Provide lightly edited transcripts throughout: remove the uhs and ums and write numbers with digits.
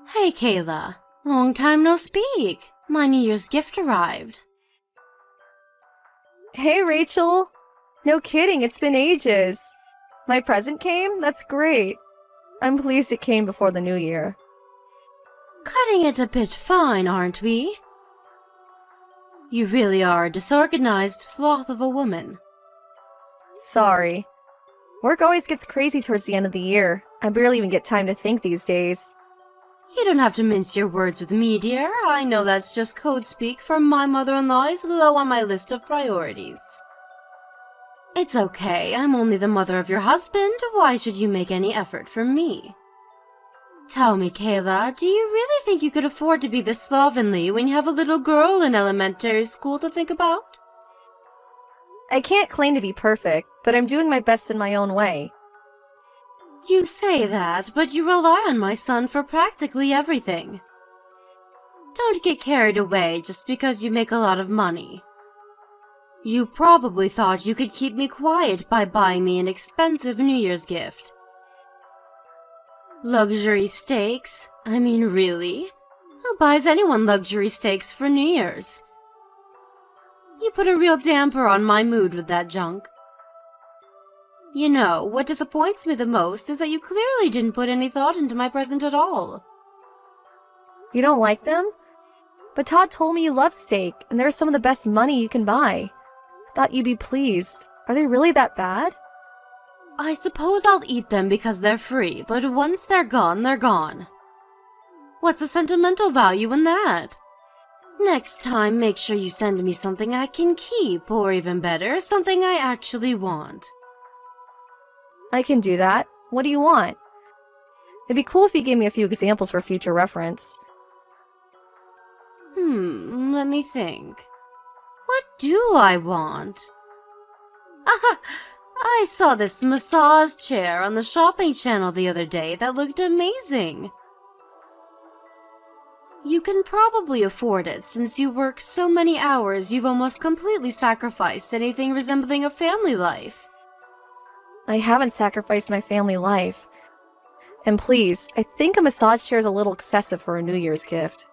Hey, Kayla. Long time no speak. My New Year's gift arrived. Hey, Rachel. No kidding, it's been ages. My present came? That's great. I'm pleased it came before the new year. Cutting it a bit fine, aren't we? You really are a disorganized sloth of a woman. Sorry. Work always gets crazy towards the end of the year. I barely even get time to think these days. You don't have to mince your words with me, dear. I know that's just code speak for my mother-in-law is low on my list of priorities. It's okay, I'm only the mother of your husband. Why should you make any effort for me? Tell me, Kayla, do you really think you could afford to be this slovenly when you have a little girl in elementary school to think about? I can't claim to be perfect, but I'm doing my best in my own way. You say that, but you rely on my son for practically everything. Don't get carried away just because you make a lot of money. You probably thought you could keep me quiet by buying me an expensive New Year's gift. Luxury steaks? I mean, really? Who buys anyone luxury steaks for New Year's? You put a real damper on my mood with that junk. You know, what disappoints me the most is that you clearly didn't put any thought into my present at all. You don't like them? But Todd told me you love steak, and they're some of the best money you can buy. I thought you'd be pleased. Are they really that bad? I suppose I'll eat them because they're free, but once they're gone, they're gone. What's the sentimental value in that? Next time, make sure you send me something I can keep, or even better, something I actually want. I can do that. What do you want? It'd be cool if you gave me a few examples for future reference. Let me think. What do I want? I saw this massage chair on the shopping channel the other day that looked amazing. You can probably afford it since you work so many hours you've almost completely sacrificed anything resembling a family life. I haven't sacrificed my family life. And please, I think a massage chair is a little excessive for a New Year's gift.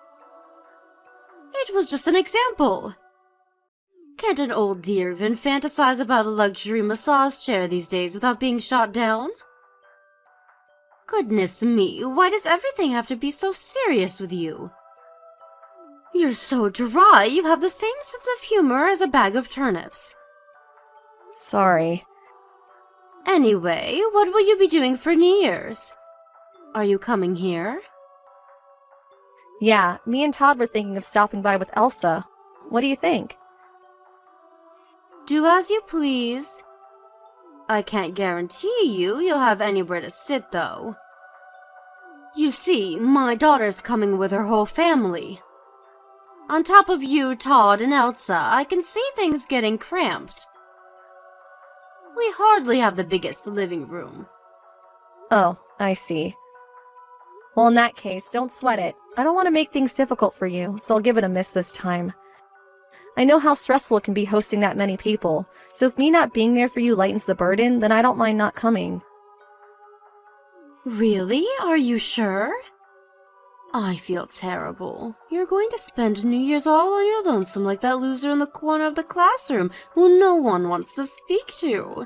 It was just an example. Can't an old dear even fantasize about a luxury massage chair these days without being shot down? Goodness me, why does everything have to be so serious with you? You're so dry, you have the same sense of humor as a bag of turnips. Sorry. Anyway, what will you be doing for New Year's? Are you coming here? Yeah, me and Todd were thinking of stopping by with Elsa. What do you think? Do as you please. I can't guarantee you'll have anywhere to sit, though. You see, my daughter's coming with her whole family. On top of you, Todd, and Elsa, I can see things getting cramped. We hardly have the biggest living room. Oh, I see. Well, in that case, don't sweat it. I don't want to make things difficult for you, so I'll give it a miss this time. I know how stressful it can be hosting that many people, so if me not being there for you lightens the burden, then I don't mind not coming. Really? Are you sure? I feel terrible. You're going to spend New Year's all on your lonesome like that loser in the corner of the classroom who no one wants to speak to.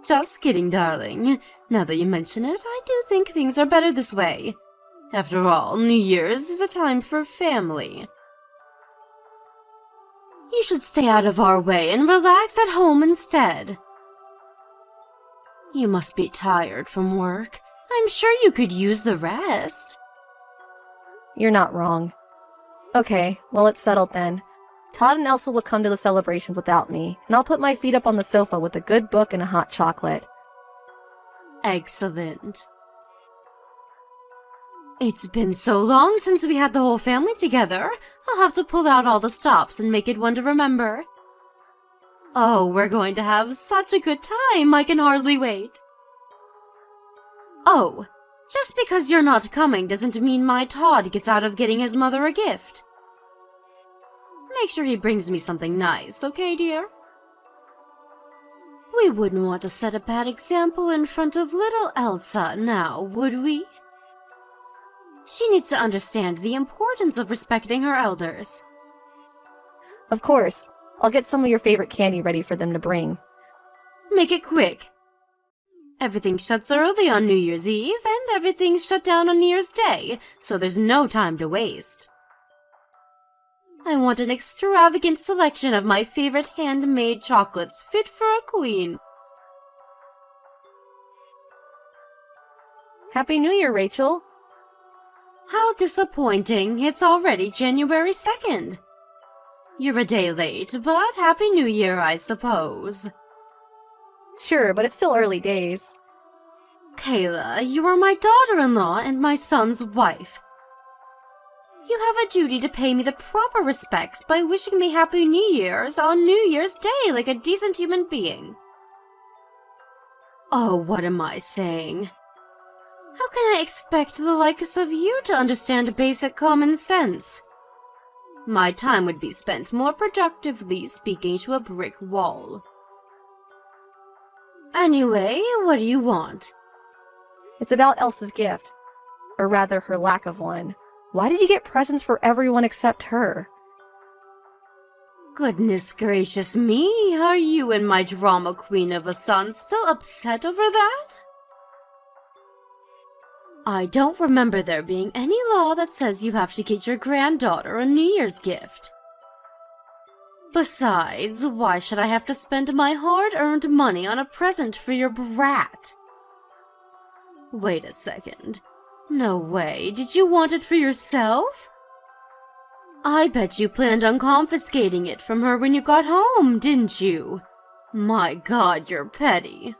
Just kidding, darling. Now that you mention it, I do think things are better this way. After all, New Year's is a time for family. You should stay out of our way and relax at home instead. You must be tired from work. I'm sure you could use the rest. You're not wrong. Okay, well, it's settled then. Todd and Elsa will come to the celebrations without me, and I'll put my feet up on the sofa with a good book and a hot chocolate. Excellent. It's been so long since we had the whole family together. I'll have to pull out all the stops and make it one to remember. Oh, we're going to have such a good time, I can hardly wait. Oh, just because you're not coming doesn't mean my Todd gets out of getting his mother a gift. Make sure he brings me something nice, okay, dear? We wouldn't want to set a bad example in front of little Elsa now, would we? She needs to understand the importance of respecting her elders. Of course, I'll get some of your favorite candy ready for them to bring. Make it quick. Everything shuts early on New Year's Eve, and everything's shut down on New Year's Day, so there's no time to waste. I want an extravagant selection of my favorite handmade chocolates fit for a queen. Happy New Year, Rachel! How disappointing. It's already January 2nd. You're a day late, but Happy New Year, I suppose. Sure, but it's still early days. Kayla, you are my daughter-in-law and my son's wife. You have a duty to pay me the proper respects by wishing me Happy New Year's on New Year's Day like a decent human being. Oh, what am I saying? How can I expect the likes of you to understand basic common sense? My time would be spent more productively speaking to a brick wall. Anyway, what do you want? It's about Elsa's gift. Or rather, her lack of one. Why did you get presents for everyone except her? Goodness gracious me, are you and my drama queen of a son still upset over that? I don't remember there being any law that says you have to get your granddaughter a New Year's gift. Besides, why should I have to spend my hard-earned money on a present for your brat? Wait a second. No way, did you want it for yourself? I bet you planned on confiscating it from her when you got home, didn't you? My God, you're petty.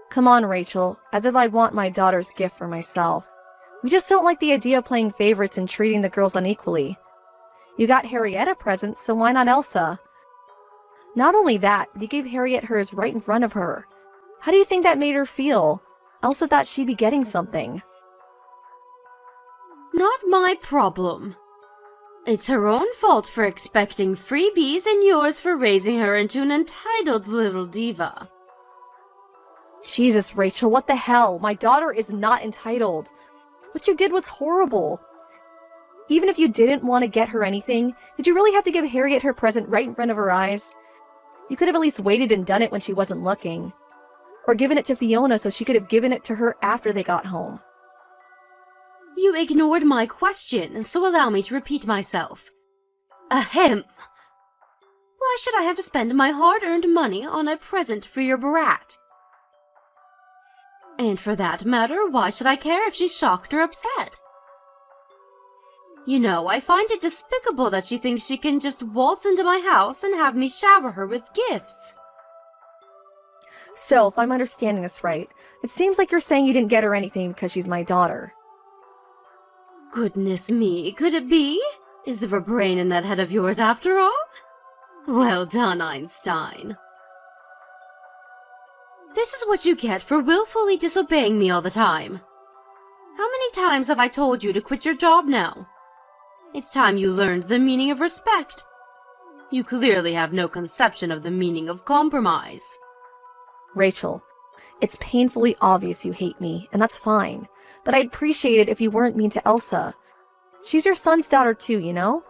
Come on, Rachel, as if I'd want my daughter's gift for myself. We just don't like the idea of playing favorites and treating the girls unequally. You got Harriet a present, so why not Elsa? Not only that, but you gave Harriet hers right in front of her. How do you think that made her feel? Elsa thought she'd be getting something. Not my problem. It's her own fault for expecting freebies and yours for raising her into an entitled little diva. Jesus, Rachel, what the hell? My daughter is not entitled. What you did was horrible. Even if you didn't want to get her anything, did you really have to give Harriet her present right in front of her eyes? You could have at least waited and done it when she wasn't looking. Or given it to Fiona so she could have given it to her after they got home. You ignored my question, so allow me to repeat myself. Ahem. Why should I have to spend my hard-earned money on a present for your brat? And for that matter, why should I care if she's shocked or upset? You know, I find it despicable that she thinks she can just waltz into my house and have me shower her with gifts. So, if I'm understanding this right, it seems like you're saying you didn't get her anything because she's my daughter. Goodness me, could it be? Is there a brain in that head of yours after all? Well done, Einstein. This is what you get for willfully disobeying me all the time. How many times have I told you to quit your job now? It's time you learned the meaning of respect. You clearly have no conception of the meaning of compromise. Rachel, it's painfully obvious you hate me, and that's fine. But I'd appreciate it if you weren't mean to Elsa. She's your son's daughter too, you know?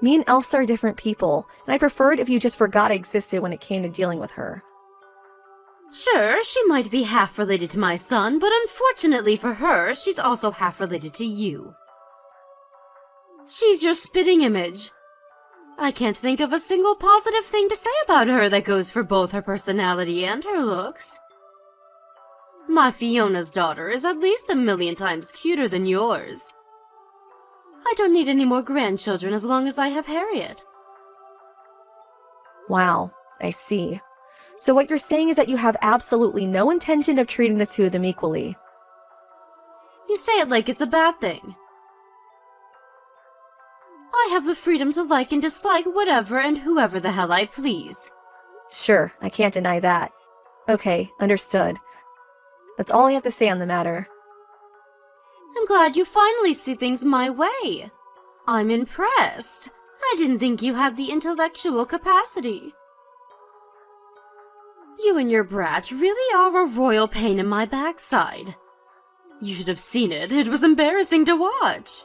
Me and Elsa are different people, and I preferred if you just forgot I existed when it came to dealing with her. Sure, she might be half related to my son, but unfortunately for her, she's also half related to you. She's your spitting image. I can't think of a single positive thing to say about her that goes for both her personality and her looks. My Fiona's daughter is at least 1,000,000 times cuter than yours. I don't need any more grandchildren as long as I have Harriet. Wow, I see. So what you're saying is that you have absolutely no intention of treating the two of them equally. You say it like it's a bad thing. I have the freedom to like and dislike whatever and whoever the hell I please. Sure, I can't deny that. Okay, understood. That's all I have to say on the matter. I'm glad you finally see things my way. I'm impressed. I didn't think you had the intellectual capacity. You and your brat really are a royal pain in my backside. You should have seen it. It was embarrassing to watch.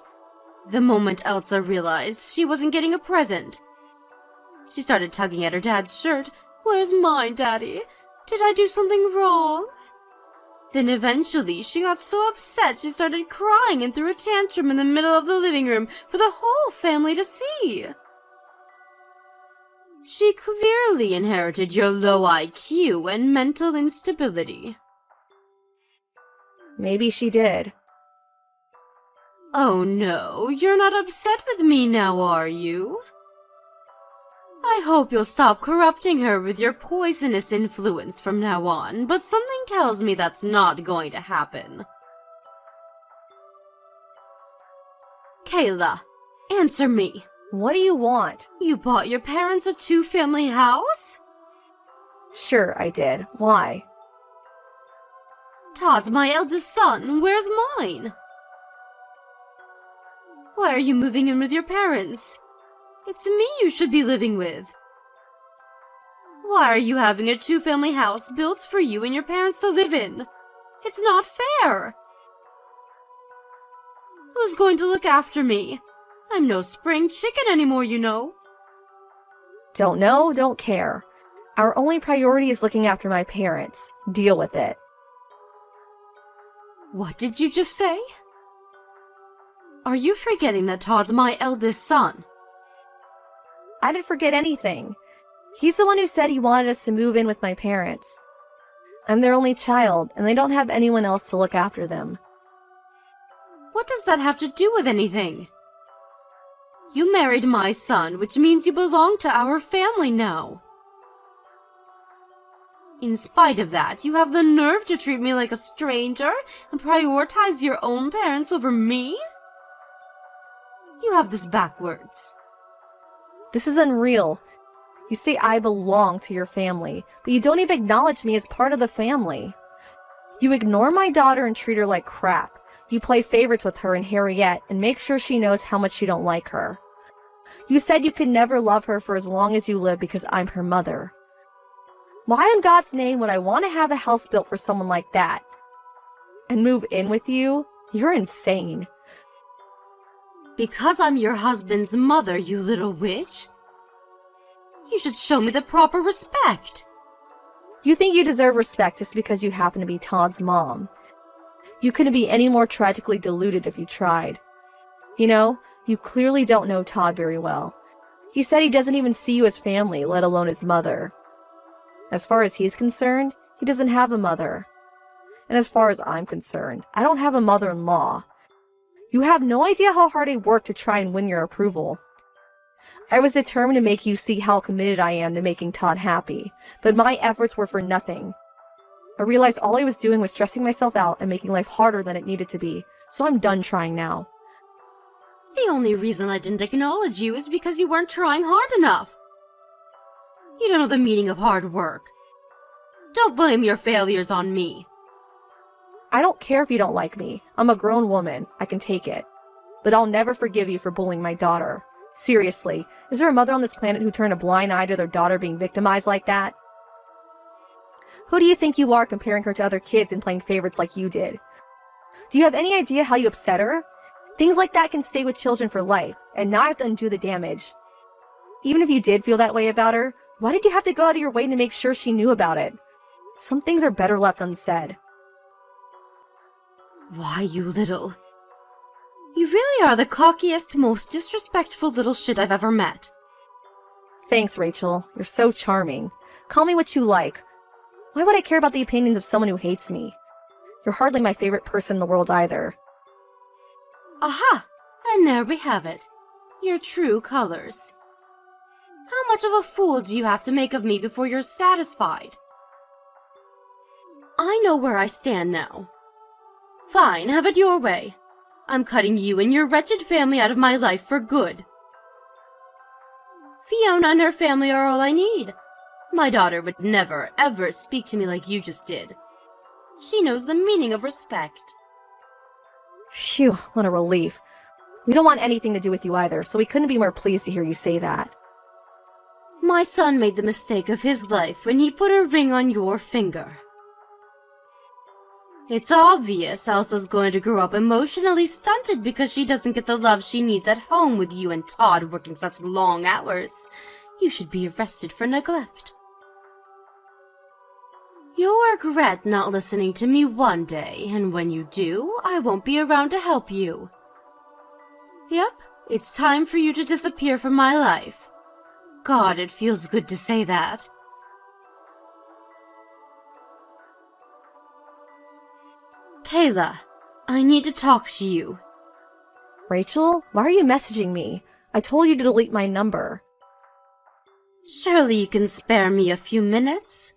The moment Elsa realized she wasn't getting a present, she started tugging at her dad's shirt. "Where's mine, Daddy? Did I do something wrong?" Then eventually she got so upset she started crying and threw a tantrum in the middle of the living room for the whole family to see. She clearly inherited your low IQ and mental instability. Maybe she did. Oh no, you're not upset with me now, are you? I hope you'll stop corrupting her with your poisonous influence from now on, but something tells me that's not going to happen. Kayla, answer me. What do you want? You bought your parents a 2-family house? Sure, I did. Why? Todd's my eldest son. Where's mine? Why are you moving in with your parents? It's me you should be living with. Why are you having a 2-family house built for you and your parents to live in? It's not fair. Who's going to look after me? I'm no spring chicken anymore, you know. Don't know, don't care. Our only priority is looking after my parents. Deal with it. What did you just say? Are you forgetting that Todd's my eldest son? I didn't forget anything. He's the one who said he wanted us to move in with my parents. I'm their only child, and they don't have anyone else to look after them. What does that have to do with anything? You married my son, which means you belong to our family now. In spite of that, you have the nerve to treat me like a stranger and prioritize your own parents over me? You have this backwards. This is unreal. You say I belong to your family, but you don't even acknowledge me as part of the family. You ignore my daughter and treat her like crap. You play favorites with her and Harriet and make sure she knows how much you don't like her. You said you could never love her for as long as you live because I'm her mother. Why in God's name would I want to have a house built for someone like that? And move in with you? You're insane. Because I'm your husband's mother, you little witch. You should show me the proper respect. You think you deserve respect just because you happen to be Todd's mom. You couldn't be any more tragically deluded if you tried. You know, you clearly don't know Todd very well. He said he doesn't even see you as family, let alone his mother. As far as he's concerned, he doesn't have a mother. And as far as I'm concerned, I don't have a mother-in-law. You have no idea how hard I worked to try and win your approval. I was determined to make you see how committed I am to making Todd happy, but my efforts were for nothing. I realized all I was doing was stressing myself out and making life harder than it needed to be, so I'm done trying now. The only reason I didn't acknowledge you is because you weren't trying hard enough. You don't know the meaning of hard work. Don't blame your failures on me. I don't care if you don't like me. I'm a grown woman. I can take it. But I'll never forgive you for bullying my daughter. Seriously, is there a mother on this planet who turned a blind eye to their daughter being victimized like that? Who do you think you are comparing her to other kids and playing favorites like you did? Do you have any idea how you upset her? Things like that can stay with children for life, and now I have to undo the damage. Even if you did feel that way about her, why did you have to go out of your way to make sure she knew about it? Some things are better left unsaid. Why, you little... You really are the cockiest, most disrespectful little shit I've ever met. Thanks, Rachel. You're so charming. Call me what you like. Why would I care about the opinions of someone who hates me? You're hardly my favorite person in the world either. Aha! And there we have it. Your true colors. How much of a fool do you have to make of me before you're satisfied? I know where I stand now. Fine, have it your way. I'm cutting you and your wretched family out of my life for good. Fiona and her family are all I need. My daughter would never, ever speak to me like you just did. She knows the meaning of respect. Phew, what a relief. We don't want anything to do with you either, so we couldn't be more pleased to hear you say that. My son made the mistake of his life when he put a ring on your finger. It's obvious Elsa's going to grow up emotionally stunted because she doesn't get the love she needs at home with you and Todd working such long hours. You should be arrested for neglect. You'll regret not listening to me one day, and when you do, I won't be around to help you. Yep, it's time for you to disappear from my life. God, it feels good to say that. Kayla, I need to talk to you. Rachel, why are you messaging me? I told you to delete my number. Surely you can spare me a few minutes?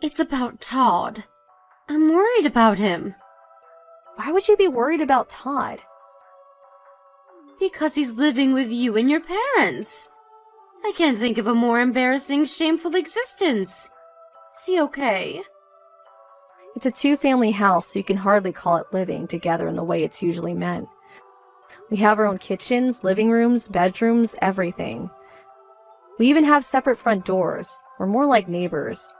It's about Todd. I'm worried about him. Why would you be worried about Todd? Because he's living with you and your parents. I can't think of a more embarrassing, shameful existence. Is he okay? It's a two-family house, so you can hardly call it living together in the way it's usually meant. We have our own kitchens, living rooms, bedrooms, everything. We even have separate front doors. We're more like neighbors.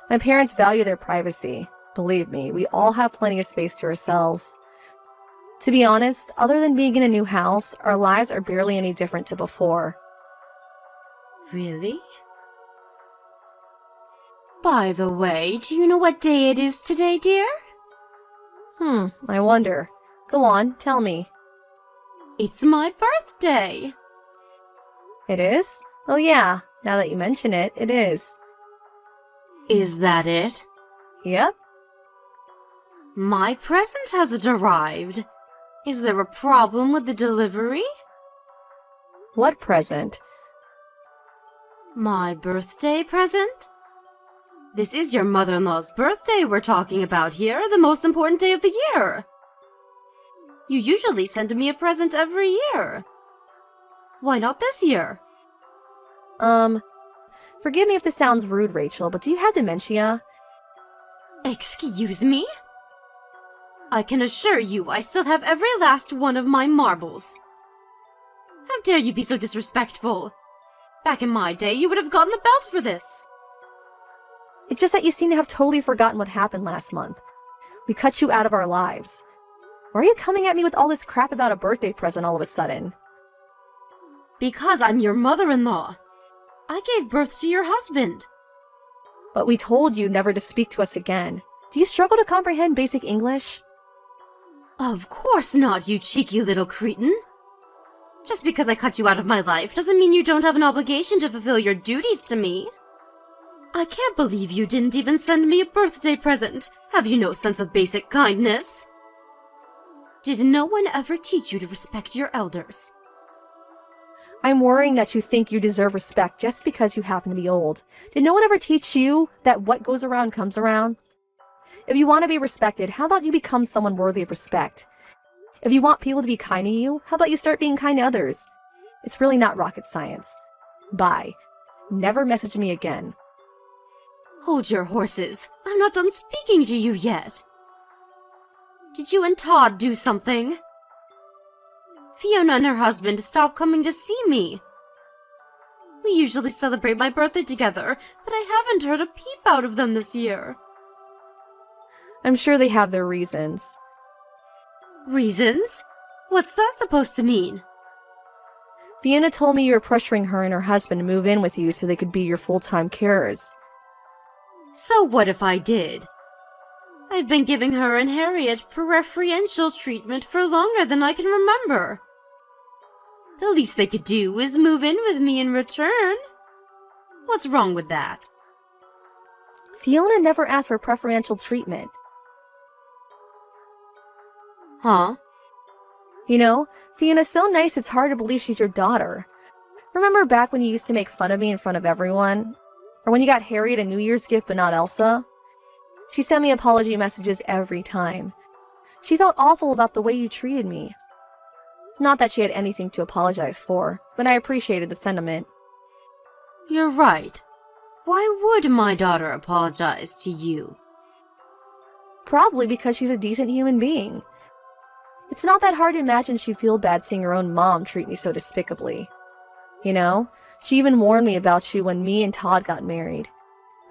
My parents value their privacy. Believe me, we all have plenty of space to ourselves. To be honest, other than being in a new house, our lives are barely any different to before. Really? By the way, do you know what day it is today, dear? I wonder. Go on, tell me. It's my birthday. It is? Oh yeah, now that you mention it, it is. Is that it? Yep. My present hasn't arrived. Is there a problem with the delivery? What present? My birthday present? This is your mother-in-law's birthday we're talking about here, the most important day of the year. You usually send me a present every year. Why not this year? Forgive me if this sounds rude, Rachel, but do you have dementia? Excuse me? I can assure you I still have every last one of my marbles. How dare you be so disrespectful? Back in my day, you would have gotten the belt for this. It's just that you seem to have totally forgotten what happened last month. We cut you out of our lives. Why are you coming at me with all this crap about a birthday present all of a sudden? Because I'm your mother-in-law. I gave birth to your husband. But we told you never to speak to us again. Do you struggle to comprehend basic English? Of course not, you cheeky little cretin. Just because I cut you out of my life doesn't mean you don't have an obligation to fulfill your duties to me. I can't believe you didn't even send me a birthday present. Have you no sense of basic kindness? Did no one ever teach you to respect your elders? I'm worrying that you think you deserve respect just because you happen to be old. Did no one ever teach you that what goes around comes around? If you want to be respected, how about you become someone worthy of respect? If you want people to be kind to you, how about you start being kind to others? It's really not rocket science. Bye. Never message me again. Hold your horses. I'm not done speaking to you yet. Did you and Todd do something? Fiona and her husband stopped coming to see me. We usually celebrate my birthday together, but I haven't heard a peep out of them this year. I'm sure they have their reasons. Reasons? What's that supposed to mean? Fiona told me you were pressuring her and her husband to move in with you so they could be your full-time carers. So what if I did? I've been giving her and Harriet preferential treatment for longer than I can remember. The least they could do is move in with me in return. What's wrong with that? Fiona never asked for preferential treatment. Huh? You know, Fiona's so nice it's hard to believe she's your daughter. Remember back when you used to make fun of me in front of everyone? Or when you got Harriet a New Year's gift but not Elsa? She sent me apology messages every time. She felt awful about the way you treated me. Not that she had anything to apologize for, but I appreciated the sentiment. You're right. Why would my daughter apologize to you? Probably because she's a decent human being. It's not that hard to imagine she'd feel bad seeing her own mom treat me so despicably. You know, she even warned me about you when me and Todd got married.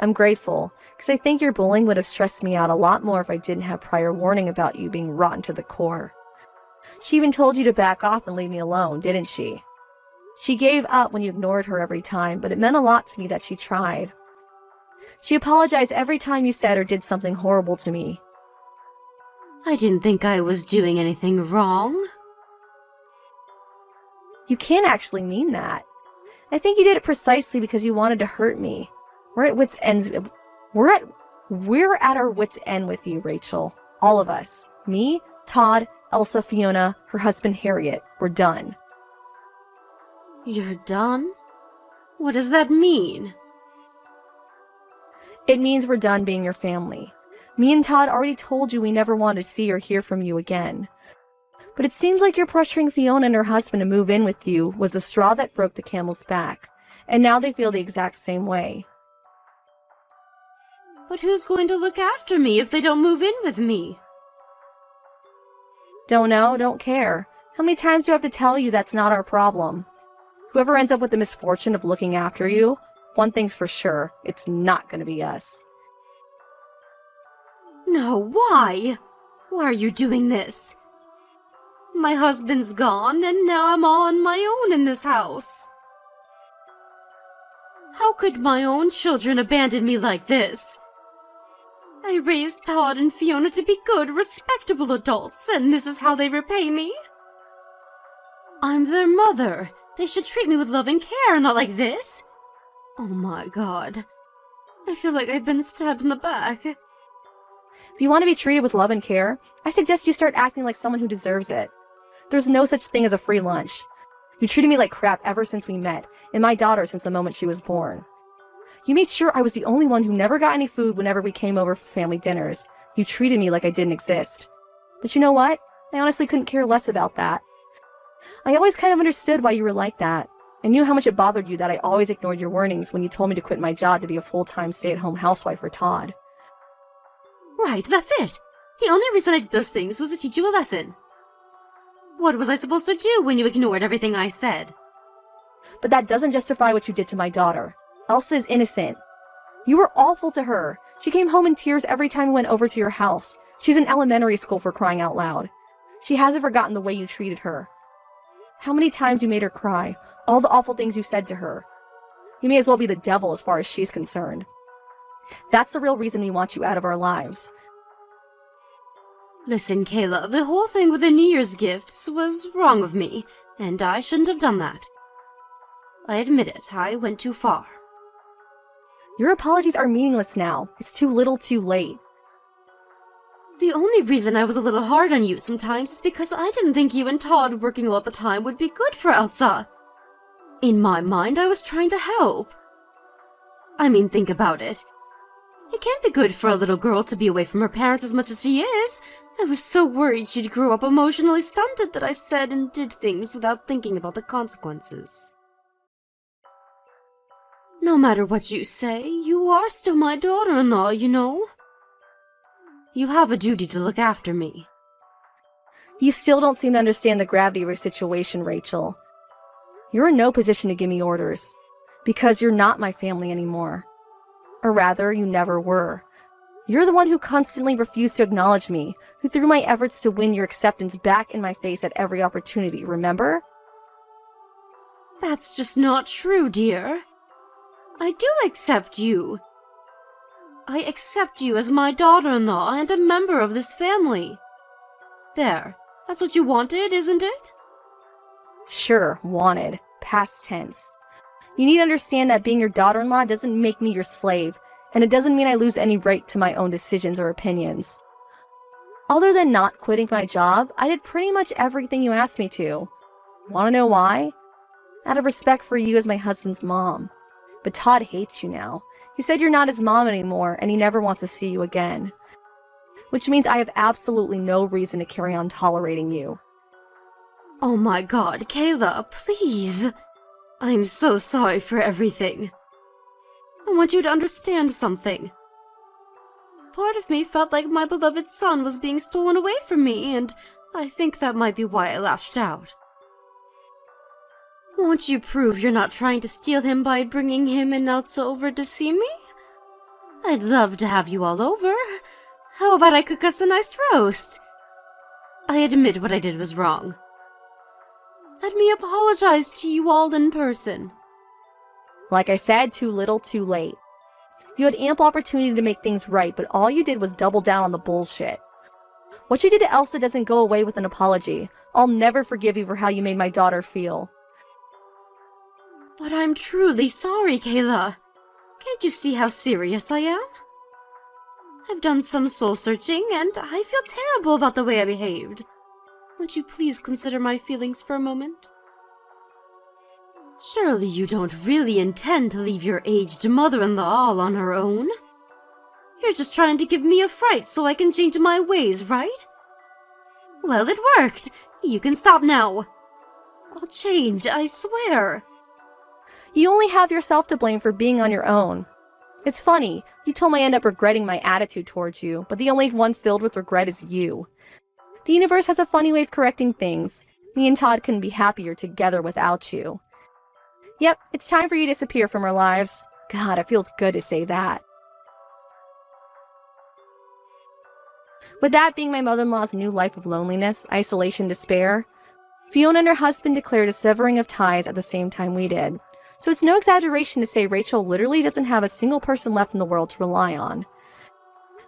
I'm grateful, because I think your bullying would have stressed me out a lot more if I didn't have prior warning about you being rotten to the core. She even told you to back off and leave me alone, didn't she? She gave up when you ignored her every time, but it meant a lot to me that she tried. She apologized every time you said or did something horrible to me. I didn't think I was doing anything wrong. You can't actually mean that. I think you did it precisely because you wanted to hurt me. We're at wit's ends. We're at our wit's end with you, Rachel. All of us. Me, Todd, Elsa, Fiona, her husband Harriet. We're done. You're done? What does that mean? It means we're done being your family. Me and Todd already told you we never wanted to see or hear from you again. But it seems like you're pressuring Fiona and her husband to move in with you was the straw that broke the camel's back. And now they feel the exact same way. But who's going to look after me if they don't move in with me? Don't know, don't care. How many times do I have to tell you that's not our problem? Whoever ends up with the misfortune of looking after you, one thing's for sure, it's not going to be us. No, why? Why are you doing this? My husband's gone, and now I'm all on my own in this house. How could my own children abandon me like this? I raised Todd and Fiona to be good, respectable adults, and this is how they repay me? I'm their mother. They should treat me with love and care, not like this. Oh my god. I feel like I've been stabbed in the back. If you want to be treated with love and care, I suggest you start acting like someone who deserves it. There's no such thing as a free lunch. You treated me like crap ever since we met, and my daughter since the moment she was born. You made sure I was the only one who never got any food whenever we came over for family dinners. You treated me like I didn't exist. But you know what? I honestly couldn't care less about that. I always kind of understood why you were like that. I knew how much it bothered you that I always ignored your warnings when you told me to quit my job to be a full-time stay-at-home housewife for Todd. Right, that's it. The only reason I did those things was to teach you a lesson. What was I supposed to do when you ignored everything I said? But that doesn't justify what you did to my daughter. Elsa is innocent. You were awful to her. She came home in tears every time we went over to your house. She's in elementary school, for crying out loud. She hasn't forgotten the way you treated her. How many times you made her cry, all the awful things you said to her. You may as well be the devil as far as she's concerned. That's the real reason we want you out of our lives. Listen, Kayla, the whole thing with the New Year's gifts was wrong of me, and I shouldn't have done that. I admit it, I went too far. Your apologies are meaningless now. It's too little too late. The only reason I was a little hard on you sometimes is because I didn't think you and Todd working all the time would be good for Elsa. In my mind, I was trying to help. I mean, think about it. It can't be good for a little girl to be away from her parents as much as she is. I was so worried she'd grow up emotionally stunted that I said and did things without thinking about the consequences. No matter what you say, you are still my daughter-in-law, you know. You have a duty to look after me. You still don't seem to understand the gravity of your situation, Rachel. You're in no position to give me orders, because you're not my family anymore. Or rather, you never were. You're the one who constantly refused to acknowledge me, who threw my efforts to win your acceptance back in my face at every opportunity, remember? That's just not true, dear. I do accept you. I accept you as my daughter-in-law and a member of this family. There, that's what you wanted, isn't it? Sure, wanted. Past tense. You need to understand that being your daughter-in-law doesn't make me your slave, and it doesn't mean I lose any right to my own decisions or opinions. Other than not quitting my job, I did pretty much everything you asked me to. Want to know why? Out of respect for you as my husband's mom. But Todd hates you now. He said you're not his mom anymore, and he never wants to see you again. Which means I have absolutely no reason to carry on tolerating you. Oh my god, Kayla, please. I'm so sorry for everything. I want you to understand something. Part of me felt like my beloved son was being stolen away from me, and I think that might be why I lashed out. Won't you prove you're not trying to steal him by bringing him and Elsa over to see me? I'd love to have you all over. How about I cook us a nice roast? I admit what I did was wrong. Let me apologize to you all in person. Like I said, too little, too late. You had ample opportunity to make things right, but all you did was double down on the bullshit. What you did to Elsa doesn't go away with an apology. I'll never forgive you for how you made my daughter feel. But I'm truly sorry, Kayla. Can't you see how serious I am? I've done some soul-searching, and I feel terrible about the way I behaved. Would you please consider my feelings for a moment? Surely you don't really intend to leave your aged mother-in-law all on her own? You're just trying to give me a fright so I can change my ways, right? Well, it worked. You can stop now. I'll change, I swear. You only have yourself to blame for being on your own. It's funny, you told me I end up regretting my attitude towards you, but the only one filled with regret is you. The universe has a funny way of correcting things. Me and Todd couldn't be happier together without you. Yep, it's time for you to disappear from our lives. God, it feels good to say that. With that being my mother-in-law's new life of loneliness, isolation, despair, Fiona and her husband declared a severing of ties at the same time we did. So it's no exaggeration to say Rachel literally doesn't have a single person left in the world to rely on.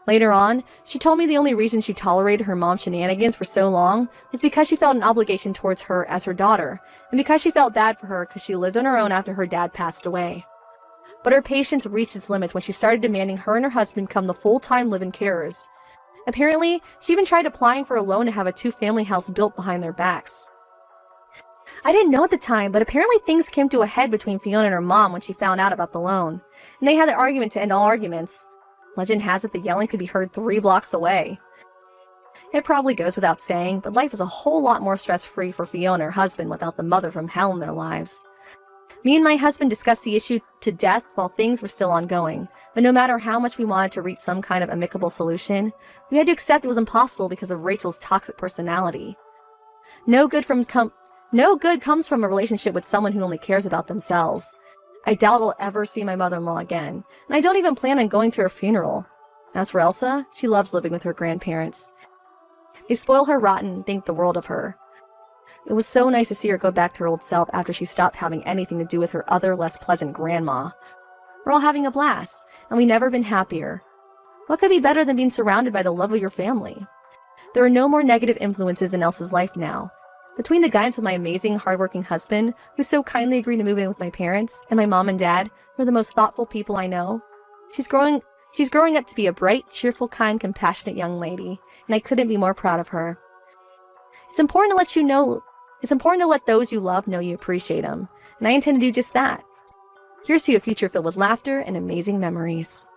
Later on, she told me the only reason she tolerated her mom's shenanigans for so long was because she felt an obligation towards her as her daughter, and because she felt bad for her because she lived on her own after her dad passed away. But her patience reached its limits when she started demanding her and her husband become the full-time live-in carers. Apparently, she even tried applying for a loan to have a two-family house built behind their backs. I didn't know at the time, but apparently things came to a head between Fiona and her mom when she found out about the loan, and they had an argument to end all arguments. Legend has it the yelling could be heard 3 blocks away. It probably goes without saying, but life is a whole lot more stress-free for Fiona and her husband without the mother from hell in their lives. Me and my husband discussed the issue to death while things were still ongoing, but no matter how much we wanted to reach some kind of amicable solution, we had to accept it was impossible because of Rachel's toxic personality. No good comes from a relationship with someone who only cares about themselves. I doubt I'll ever see my mother-in-law again, and I don't even plan on going to her funeral. As for Elsa, she loves living with her grandparents. They spoil her rotten and think the world of her. It was so nice to see her go back to her old self after she stopped having anything to do with her other, less pleasant grandma. We're all having a blast, and we've never been happier. What could be better than being surrounded by the love of your family? There are no more negative influences in Elsa's life now. Between the guidance of my amazing, hardworking husband, who so kindly agreed to move in with my parents, and my mom and dad, who are the most thoughtful people I know, she's growing up to be a bright, cheerful, kind, compassionate young lady, and I couldn't be more proud of her. It's important to let those you love know you appreciate them, and I intend to do just that. Here's to a future filled with laughter and amazing memories.